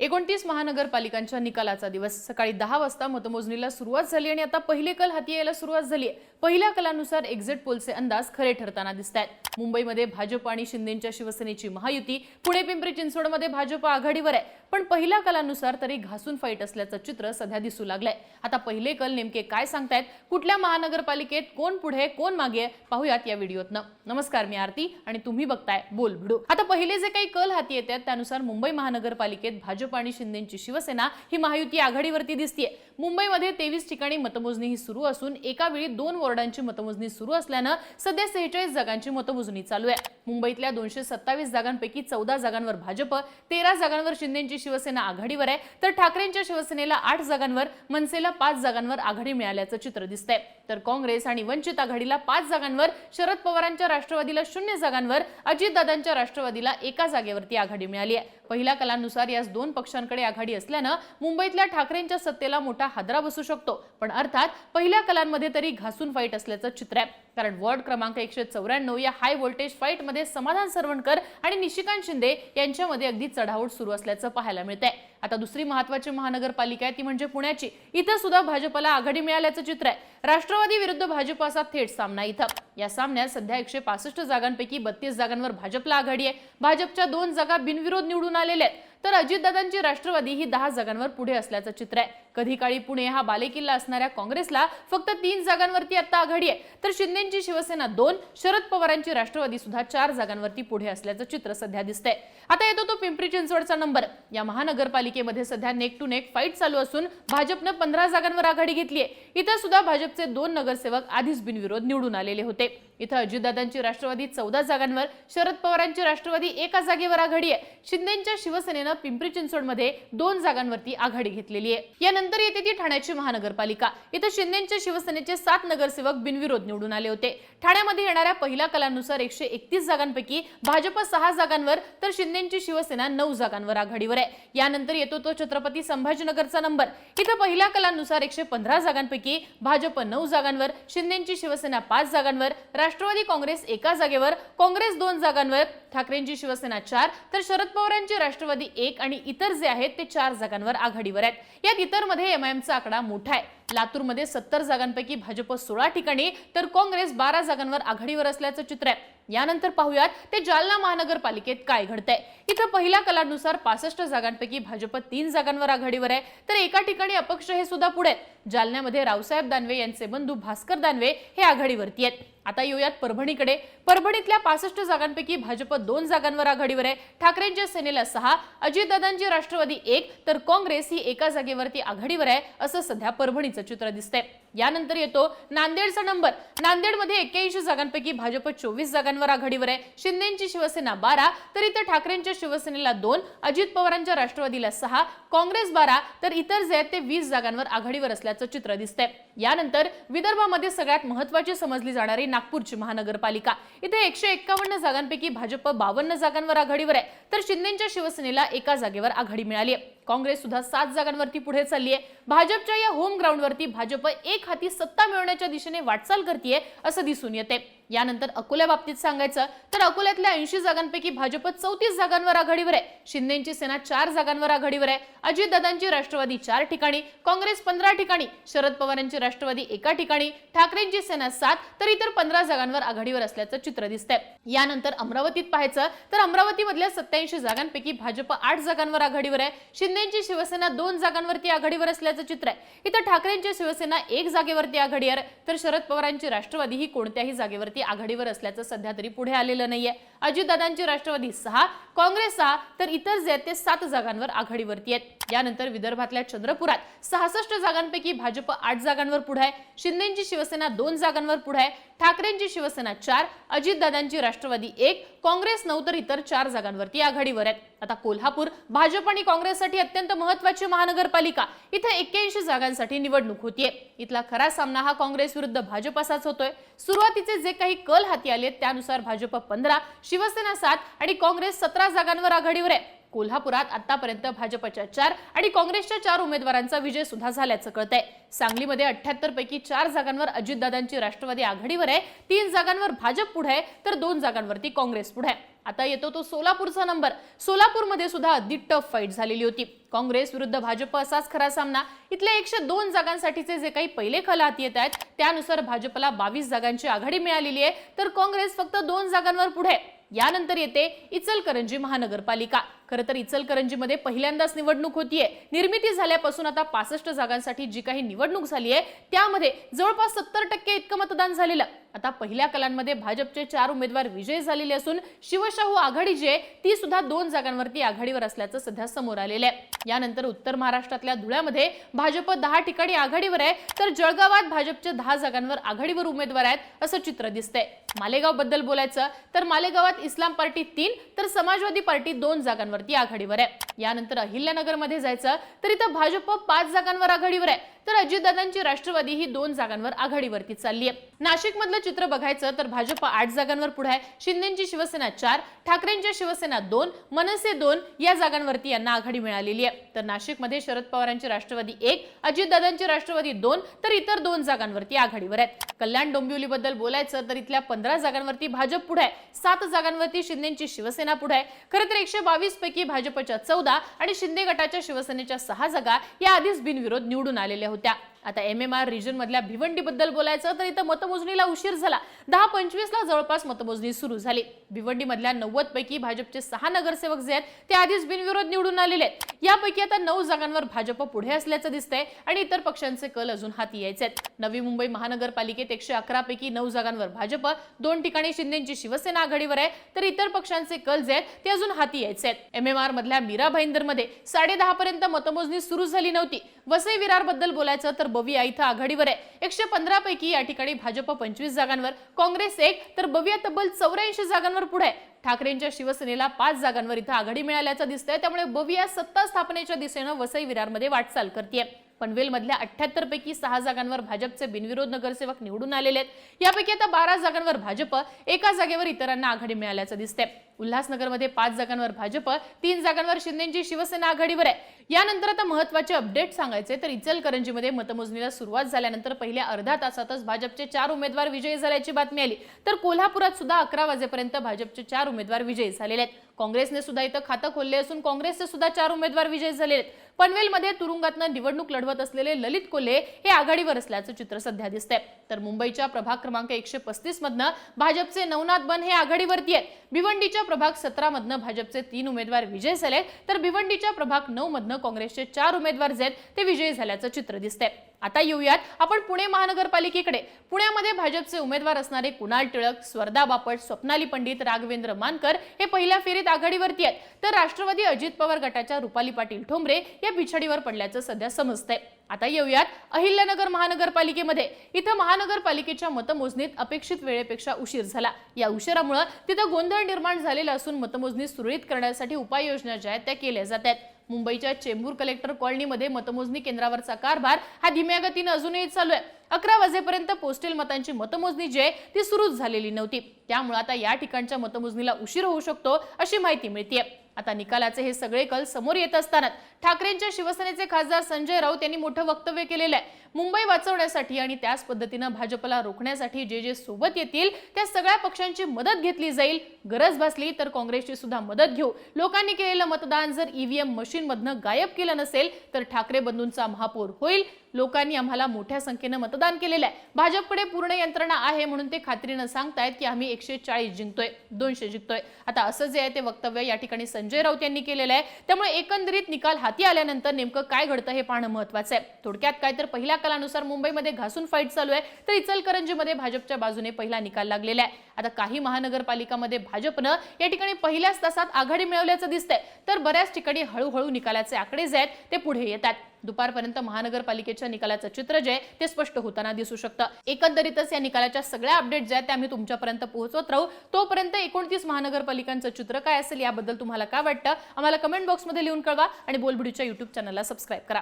29 महानगरपालिकांच्या निकालाचा दिवस सकाळी 10 वाजता मतमोजणीला सुरुवात झाली आणि आता पहिले कल हाती यायला सुरुवात झाली आहे। पहिल्या कलानुसार एक्झिट पोलचे अंदाज खरे ठरताना दिसतायत। मुंबईमध्ये भाजप आणि शिंदेंच्या शिवसेनेची महायुती, पुणे पिंपरी चिंचवडमध्ये भाजप आघाडीवर आहे, पण पहिल्या कलानुसार तरी घासून फाईट असल्याचं चित्र सध्या दिसू लागलंय। आता पहिले कल नेमके काय सांगतायत, कुठल्या महानगरपालिकेत कोण पुढे कोण मागे पाहूयात या व्हिडिओतनं। नमस्कार, मी आरती आणि तुम्ही बघताय बोल भिडू। आता पहिले जे काही कल हाती येतात त्यानुसार मुंबई महानगरपालिकेत भाजप आणि शिंदेंची शिवसेना ही महायुती आघाडीवरती दिसतेय। मुंबईमध्ये 23 ठिकाणी मतमोजणी ही सुरू असून एका वेळी 2 वॉर्डांची मतमोजणी सुरू असल्यानं सध्या 46 जागांची मतमोजणी चालू आहे। मुंबईतल्या 227 जागांपैकी 14 जागांवर भाजप, 13 जागांवर शिंदेंची शिवसेना आघाडीवर आहे, तर ठाकरेंच्या शिवसेनेला 8 जागांवर, मनसेला 5 जागांवर आघाडी मिळाल्याचं चित्र दिसतंय। तर काँग्रेस आणि वंचित आघाडीला 5 जागांवर, शरद पवारांच्या राष्ट्रवादीला 0 जागांवर, अजितदादांच्या राष्ट्रवादीला 1 जागेवरती आघाडी मिळाली आहे। पहिल्या कलानुसार याच 2 पक्षांकडे आघाडी असल्यानं मुंबईतल्या ठाकरेंच्या सत्तेला मोठा हादरा बसू शकतो, पण अर्थात पहिल्या कलांमध्ये तरी घासून फाईट असल्याचं चित्र आहे। कारण वॉर्ड क्रमांक 194 या हाय व्होल्टेज फाईट मध्ये समाधान सरवणकर आणि निशिकांत शिंदे यांच्यामध्ये अगदी चढाओढ सुरू असल्याचं पाहायला मिळतंय। आता दुसरी महत्त्वाची महानगरपालिका आहे ती म्हणजे पुण्याची। इथं सुद्धा भाजपला आघाडी मिळाल्याचं चित्र आहे। राष्ट्रवादी विरुद्ध भाजप असा थेट सामना इथं। या सामन्यात सध्या 165 जागांपैकी 32 जागांवर भाजपला आघाडी आहे। भाजपच्या 2 जागा बिनविरोध निवडून आलेल्या आहेत, तर अजितदादांची राष्ट्रवादी ही 10 जागांवर पुढे असल्याचं चित्र आहे। कधी काळी पुणे हा बालेकिल्ला असणाऱ्या काँग्रेसला फक्त 3 जागांवरती आता आघाडी आहे, तर शिंदेंची शिवसेना 2, शरद पवारांची राष्ट्रवादी सुद्धा 4 जागांवरती पुढे असल्याचं चित्र सध्या दिसतंय। आता येतो तो पिंपरी चिंचवडचा नंबर। या महानगरपालिकेमध्ये सध्या नेक टू नेक फाईट चालू असून भाजपनं 15 जागांवर आघाडी घेतली आहे। इथं सुद्धा भाजपचे 2 नगरसेवक आधीच बिनविरोध निवडून आलेले होते। इथं अजितदादांची राष्ट्रवादी 14 जागांवर, शरद पवारांची राष्ट्रवादी 1 जागेवर आघाडी आहे। शिंदेंच्या शिवसेनेनं पिंपरी चिंचवडमध्ये 2 जागांवरती आघाडी घेतलेली आहे। यानंतर येते ती ठाण्याची महानगरपालिका। इथं शिंदेंच्या शिवसेनेचे 7 नगरसेवक बिनविरोध निवडून आले होते। ठाण्यामध्ये येणाऱ्या पहिल्या कलानुसार 131 जागांपैकी भाजप 6 जागांवर, तर शिंदेंची शिवसेना 9 जागांवर आघाडीवर आहे। यानंतर येतो तो छत्रपती संभाजीनगरचा नंबर। इथं पहिल्या कलानुसार 115 जागांपैकी भाजप 9 जागांवर, शिंदेंची शिवसेना 5 जागांवर, राष्ट्रवादी काँग्रेस 1 जागेवर, काँग्रेस 2 जागांवर, ठाकरेंची शिवसेना 4, तर शरद पवारांची राष्ट्रवादी 1 आणि इतर जे आहेत ते 4 जागांवर आघाडीवर आहेत। यात इतर मध्ये एमआयएमचा आकडा मोठा आहे। लातूरमध्ये 70 जागांपैकी भाजप 16 ठिकाणी, तर काँग्रेस 12 जागांवर आघाडीवर असल्याचं चित्र आहे। यानंतर पाहूयात ते जालना महानगरपालिकेत काय घडतंय। इथं पहिल्या कलानुसार 65 जागांपैकी भाजप 3 जागांवर आघाडीवर आहे, तर एका ठिकाणी अपक्ष हे सुद्धा पुढे आहेत। जालन्यामध्ये रावसाहेब दानवे यांचे बंधू भास्कर दानवे हे आघाडीवरती आहेत। आता येऊयात परभणीकडे। परभणीतल्या 65 जागांपैकी भाजप 2 जागांवर आघाडीवर आहे। ठाकरेंच्या सेनेला 6, अजितदादांची राष्ट्रवादी 1, तर काँग्रेस ही 1 जागेवरती आघाडीवर आहे, असं सध्या परभणीचं चित्र दिसतंय। यानंतर येतो नांदेडचा नंबर। नांदेडमध्ये 81 जागांपैकी भाजप 24 जागांवर आघाडीवर आहे। शिंदेंची शिवसेना 12, तर इथं ठाकरेंच्या शिवसेनेला 2, अजित पवारांच्या राष्ट्रवादीला 6, काँग्रेस 12, तर इतर जे आहेत ते 20 जागांवर आघाडीवर असल्याचं चित्र दिसतंय। यानंतर विदर्भामध्ये सगळ्यात महत्त्वाची समजली जाणारी नागपूरची महानगरपालिका। इथे 151 जागांपैकी भाजप 52 जागांवर आघाडीवर आहे, तर शिंदेंच्या शिवसेनेला 1 जागेवर आघाडी मिळाली आहे। काँग्रेस सुद्धा 7 जागांवरती पुढे चालली आहे। भाजपच्या या होम ग्राउंडवरती भाजप एक हाती सत्ता मिळवण्याच्या दिशेने वाटचाल करतेय असं दिसून येते। यानंतर अकोल्या बाबतीत सांगायचं तर अकोल्यातल्या 80 जागांपैकी भाजप 34 जागांवर आघाडीवर आहे। शिंदेंची सेना 4 जागांवर आघाडीवर आहे। अजितदादांची राष्ट्रवादी 4 ठिकाणी, काँग्रेस 15 ठिकाणी, शरद पवारांची राष्ट्रवादी 1 ठिकाणी, ठाकरेंची सेना 7, तर इतर 15 जागांवर आघाडीवर असल्याचं चित्र दिसतंय। यानंतर अमरावतीत पाहायचं तर अमरावतीमधल्या 87 जागांपैकी भाजप 8 जागांवर आघाडीवर आहे। शिंदेंची शिवसेना 2 जागांवरती आघाडीवर असल्याचं चित्र आहे। इथं ठाकरेंची शिवसेना 1 जागेवरती आघाडीवर, तर शरद पवारांची राष्ट्रवादी ही कोणत्याही जागेवरती आघाडीवर असल्याचं सध्या तरी पुढे आलेलं नाहीये। अजितदादांची राष्ट्रवादी 6, काँग्रेस 6, तर इतर जे आहेत ते 7 जागांवर आघाडीवरती आहेत। यानंतर विदर्भातल्या चंद्रपुरात 66 जागांपैकी भाजप 8 जागांवर पुढे आहे। शिंदेंची शिवसेना 2 जागांवर पुढे आहे। ठाकरेंची शिवसेना 4, अजितदादांची राष्ट्रवादी 1, काँग्रेस 9, तर इतर 4 जागांवरती आघाडीवर आहेत। आता कोल्हापूर भाजप आणि काँग्रेससाठी अत्यंत महत्त्वाची महानगरपालिका। इथे 81 जागांसाठी निवडणूक होतीये। इथला खरा सामना हा काँग्रेस विरुद्ध भाजप असाच होतोय। सुरुवातीचे जे काही कल हाती आले त्यानुसार भाजप 15, शिवसेना 7 आणि काँग्रेस 17 जागांवर आघाडीवर आहे। कोल्हापुरात आतापर्यंत भाजपच्या 4 आणि काँग्रेसच्या 4 उमेदवारांचा विजय सुद्धा झाल्याचं कळतंय। सांगलीमध्ये 78 पैकी 4 जागांवर अजितदादांची राष्ट्रवादी आघाडीवर आहे, 3 जागांवर भाजप पुढे आहे, तर 2 जागांवरती काँग्रेस पुढे आहे। आता येतो तो सोलापूरचा नंबर। सोलापूरमध्ये सुद्धा अगदी टफ फाईट झालेली होती। काँग्रेस विरुद्ध भाजप असाच खरा सामना। इथल्या 102 जागांसाठीचे जे काही पहिले कल हाती येत आहेत त्यानुसार भाजपला 22 जागांची आघाडी मिळालेली आहे, तर काँग्रेस फक्त 2 जागांवर पुढे। यानंतर येते इचलकरंजी महानगरपालिका। खरं तर इचलकरंजीमध्ये पहिल्यांदाच निवडणूक होतीये। निर्मिती झाल्यापासून आता 65 जागांसाठी जी काही निवडणूक झाली आहे त्यामध्ये जवळपास 70% इतकं मतदान झालेलं। आता पहिल्या कलांमध्ये भाजपचे 4 उमेदवार विजयी झालेले असून शिवशाहू आघाडी जी आहे ती सुद्धा 2 जागांवरती आघाडीवर असल्याचं सध्या समोर आलेलं आहे। यानंतर उत्तर महाराष्ट्रातल्या धुळ्यामध्ये भाजप 10 ठिकाणी आघाडीवर आहे, तर जळगावात भाजपचे 10 जागांवर आघाडीवर उमेदवार आहेत असं चित्र दिसतंय। मालेगाव बद्दल बोलायचं तर मालेगावात इस्लाम पार्टी 3 तर समाजवादी पार्टी 2 जागांवरती आघाडीवर आहे। यानंतर अहिल्यानगरमध्ये जायचं तर इथं भाजप 5 जागांवर आघाडीवर आहे, तर अजितदादांची राष्ट्रवादी ही 2 जागांवर आघाडीवरती चालली आहे। नाशिक मधलं चित्र बघायचं तर भाजप 8 जागांवर पुढे आहे, शिंदेची शिवसेना 4, ठाकरेंची शिवसेना 2, मनसे 2 या जागांवरती यांना आघाडी मिळालेली आहे। तर नाशिकमध्ये शरद पवारांची राष्ट्रवादी 1, अजितदादांची राष्ट्रवादी 2 तर इतर 2 जागांवरती आघाडीवर आहेत। कल्याण डोंबिवली बद्दल बोलायचं तर इथल्या 15 जागांवरती भाजप पुढे आहे, 7 जागांवरती शिंदेची शिवसेना पुढे आहे। खरं तर 122 पैकी भाजपच्या 14 आणि शिंदे गटाच्या शिवसेनेच्या 6 जागा या आधीच बिनविरोध निवडून आलेल्या होत्या। आता MMR रिजन मधल्या भिवंडी बद्दल बोलायचं तर इथं मतमोजणीला उशीर झाला। 10:25 ला जवळपास मतमोजणी सुरू झाली। भिवंडी मधल्या 90 पैकी भाजपचे 6 नगरसेवक जे आहेत ते आधीच बिनविरोध निवडून आलेले आहेत। यापैकी आता 9 जागांवर भाजप पुढे असल्याचं दिसतंय आणि इतर पक्षांचे कल अजून हाती यायचे आहेत। नवी मुंबई महानगरपालिकेत 111 पैकी 9 जागांवर भाजप, 2 ठिकाणी शिंदेची शिवसेना आघाडीवर आहे, तर इतर पक्षांचे कल जे आहेत ते अजून हाती यायचे आहेत। MMR मधल्या मीरा भाईंदरमध्ये 10:30 पर्यंत मतमोजणी सुरू झाली नव्हती। वसई विरार बद्दल बोलायचं तर बविया इथं आघाडीवर आहे। 115 पैकी या ठिकाणी भाजप 25 जागांवर, काँग्रेस 1 तर बविया तब्बल 84 जागांवर पुढे आहे। ठाकरेंच्या शिवसेनेला 5 जागांवर इथं आघाडी मिळाल्याचं दिसतंय, त्यामुळे बविया सत्ता स्थापनेच्या दिशेने वसई विरारमध्ये वाटचाल करतेय। पनवेल मधल्या 78 पैकी 6 जागांवर भाजपचे बिनविरोध नगरसेवक निवडून आलेले आहेत। यापैकी आता 12 जागांवर भाजप, 1 जागेवर इतरांना आघाडी मिळाल्याचं दिसतंय। उल्हासनगरमध्ये 5 जागांवर भाजप, 3 जागांवर शिंदेची शिवसेना आघाडीवर आहे। यानंतर आता महत्त्वाचे अपडेट सांगायचे तर इचलकरंजीमध्ये मतमोजणीला सुरुवात झाल्यानंतर पहिल्या अर्ध्या तासातच भाजपचे 4 उमेदवार विजयी झाल्याची बातमी आली, तर कोल्हापुरात सुद्धा 11 वाजेपर्यंत भाजपचे 4 उमेदवार विजयी झालेले आहेत। काँग्रेसने सुद्धा इथं खातं खोलले असून काँग्रेसचे सुद्धा 4 उमेदवार विजयी झालेले आहेत। पनवेलमध्ये तुरुंगातनं निवडणूक लढवत असलेले ललित कोल्हे हे आघाडीवर असल्याचं चित्र सध्या दिसतंय। तर मुंबईच्या प्रभाग क्रमांक 135 मधनं भाजपचे नवनाथ बन हे आघाडीवरती आहेत। भिवंडीच्या प्रभाग 17 मधनं भाजपचे 3 उमेदवार विजयी झाले, तर भिवंडीच्या प्रभाग 9 मधनं काँग्रेसचे 4 उमेदवार जे आहेत ते विजयी झाल्याचं चित्र दिसतंय। आता येऊयात आपण पुणे महानगरपालिकेकडे। पुण्यामध्ये भाजपचे उमेदवार असणारे कुणाल टिळक, स्वर्धा बापट, स्वप्नाली पंडित, राघवेंद्र मानकर हे पहिल्या फेरीत आघाडीवरती आहेत, तर राष्ट्रवादी अजित पवार गटाच्या रुपाली पाटील ठोंबरे या पिछाडीवर पडल्याचं सध्या समजतंय। आता येऊयात अहिल्यानगर महानगरपालिकेमध्ये। इथं महानगरपालिकेच्या मतमोजणीत अपेक्षित वेळेपेक्षा उशीर झाला। या उशिरामुळे तिथं गोंधळ निर्माण झालेला असून मतमोजणी सुरळीत करण्यासाठी उपाययोजना ज्या आहेत त्या केल्या जात आहेत। मुंबईच्या चेंबूर कलेक्टर कॉलनीमध्ये मतमोजणी केंद्रावरचा कारभार हा धीम्या गतीने अजूनही चालू आहे। 11 वाजेपर्यंत पोस्टल मतांची मतमोजणी जी आहे ती सुरूच झालेली नव्हती, त्यामुळे आता या ठिकाणच्या मतमोजणीला उशीर होऊ शकतो अशी माहिती मिळतेय। आता निकालाचे हे सगळे कल समोर येत असताना ठाकरेंच्या शिवसेनेचे खासदार संजय राऊत यांनी मोठं वक्तव्य केलेलं आहे। मुंबई वाचवण्यासाठी आणि त्याच पद्धतीने भाजपला रोखण्यासाठी जे सोबत येतील त्या सगळ्या पक्षांची मदत घेतली जाईल। गरज भासली तर काँग्रेसची सुद्धा मदत घेऊ। लोकांनी केलेलं मतदान जर EVM मशीन मधनं गायब केलं नसेल तर ठाकरे बंधूंचा महापौर होईल। लोकांनी आम्हाला मोठ्या संख्येने मतदान केलेलं आहे। भाजपकडे पूर्ण यंत्रणा आहे म्हणून ते खात्रीने सांगतायत की आम्ही 140 जिंकतोय, 200 जिंकतोय। आता असं जे आहे ते वक्तव्य या ठिकाणी संजय राऊत यांनी केलेलं आहे, त्यामुळे एकंदरीत निकाल हाती आल्यानंतर नेमकं काय घडतं हे पाहणं महत्त्वाचं आहे। थोडक्यात काय तर पहिल्या कलानुसार मुंबईमध्ये घासून फाईट चालू आहे, तर इचलकरंजीमध्ये भाजपच्या बाजूने पहिला निकाल लागलेला आहे। आता काही महानगरपालिकामध्ये भाजपनं या ठिकाणी पहिल्याच तासात आघाडी मिळवल्याचं दिसतंय, तर बऱ्याच ठिकाणी हळूहळू निकालाचे आकडे जे आहेत ते पुढे येतात। दुपारपर्यंत महानगरपालिकेच्या निकालाचं चित्र जे आहे ते स्पष्ट होताना दिसू शकतं। एकंदरीतच या निकालाच्या सगळ्या अपडेट जे आहेत ते आम्ही तुमच्यापर्यंत पोहोचवत राहू। तोपर्यंत 29 महानगरपालिकांचं चित्र काय असेल याबद्दल तुम्हाला काय वाटतं आम्हाला कमेंट बॉक्समध्ये लिहून कळवा आणि बोलबिडीच्या YouTube चॅनलला सबस्क्राइब करा।